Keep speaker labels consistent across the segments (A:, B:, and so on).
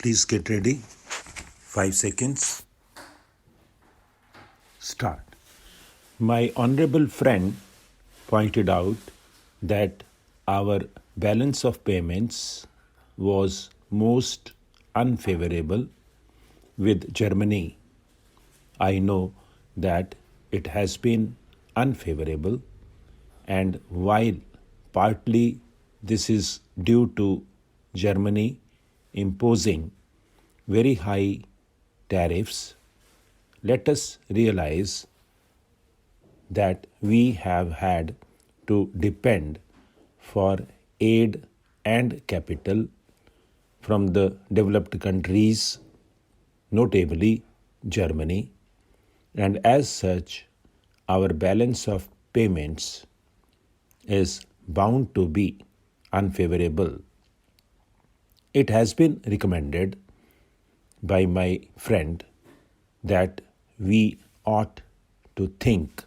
A: Please get ready. 5 seconds. Start. My honorable friend pointed out that our balance of payments was most unfavorable with Germany. I know that it has been unfavorable, and while partly this is due to Germany imposing very high tariffs, let us realize that we have had to depend for aid and capital from the developed countries, notably Germany, and as such, our balance of payments is bound to be unfavorable. It has been recommended by my friend that we ought to think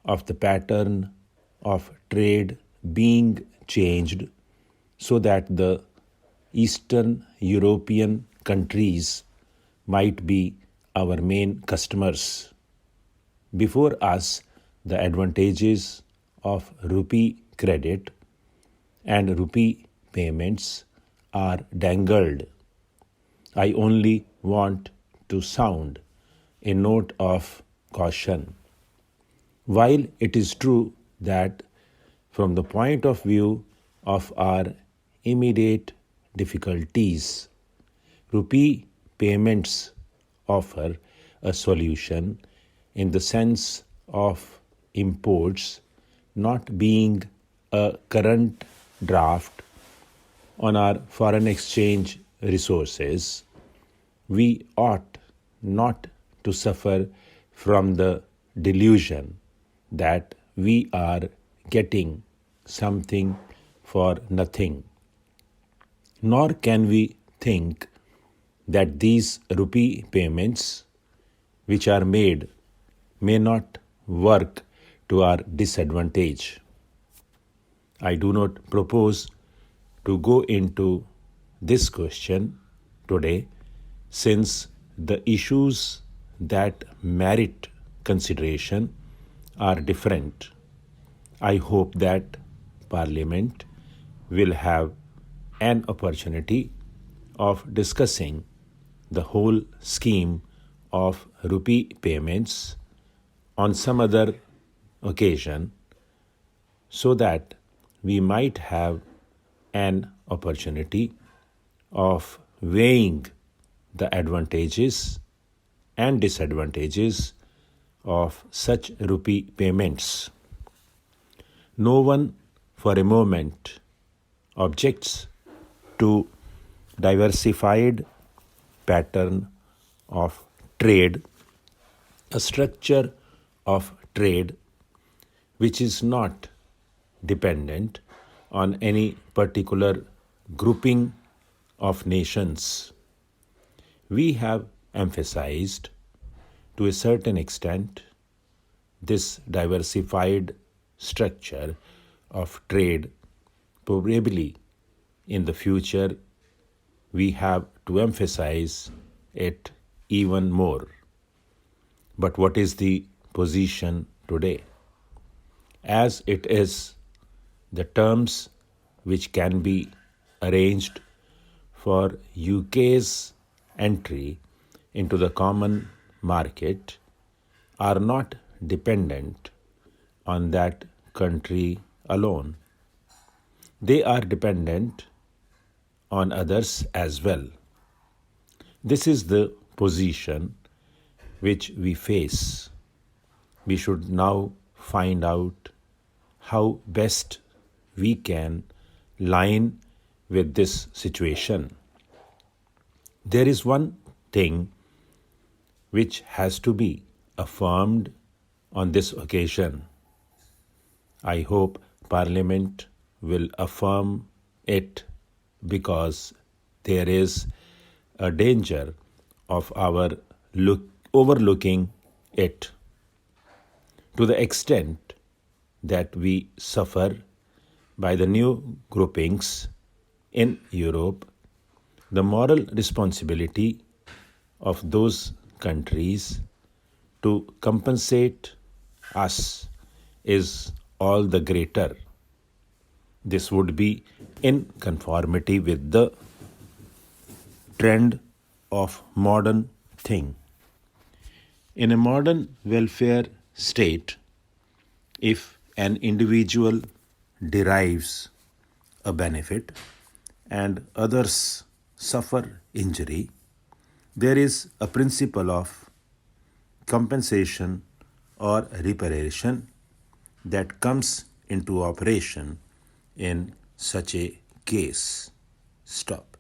A: of the pattern of trade being changed so that the Eastern European countries might be our main customers. Before us, the advantages of rupee credit and rupee payments are dangled. I only want to sound a note of caution. While it is true that from the point of view of our immediate difficulties, rupee payments offer a solution in the sense of imports not being a current draft on our foreign exchange resources. We ought not to suffer from the delusion that we are getting something for nothing. Nor can we think that these rupee payments which are made may not work to our disadvantage. I do not propose to go into this question today, since the issues that merit consideration are different. I hope that Parliament will have an opportunity of discussing the whole scheme of rupee payments on some other occasion, so that we might have an opportunity of weighing the advantages and disadvantages of such rupee payments. No one for a moment objects to diversified pattern of trade, a structure of trade which is not dependent on any particular grouping of nations. We have emphasized to a certain extent this diversified structure of trade. Probably in the future we have to emphasize it even more. But what is the position today? As it is, the terms which can be arranged for UK's entry into the common market are not dependent on that country alone. They are dependent on others as well. This is the position which we face. We should now find out how best we can line with this situation. There is one thing which has to be affirmed on this occasion. I hope Parliament will affirm it, because there is a danger of our overlooking it, to the extent that we suffer by the new groupings in Europe the moral responsibility of those countries to compensate us is all the greater. This would be in conformity with the trend of modern thing. In a modern welfare state, if an individual derives a benefit and others suffer injury, there is a principle of compensation or reparation that comes into operation in such a case. Stop.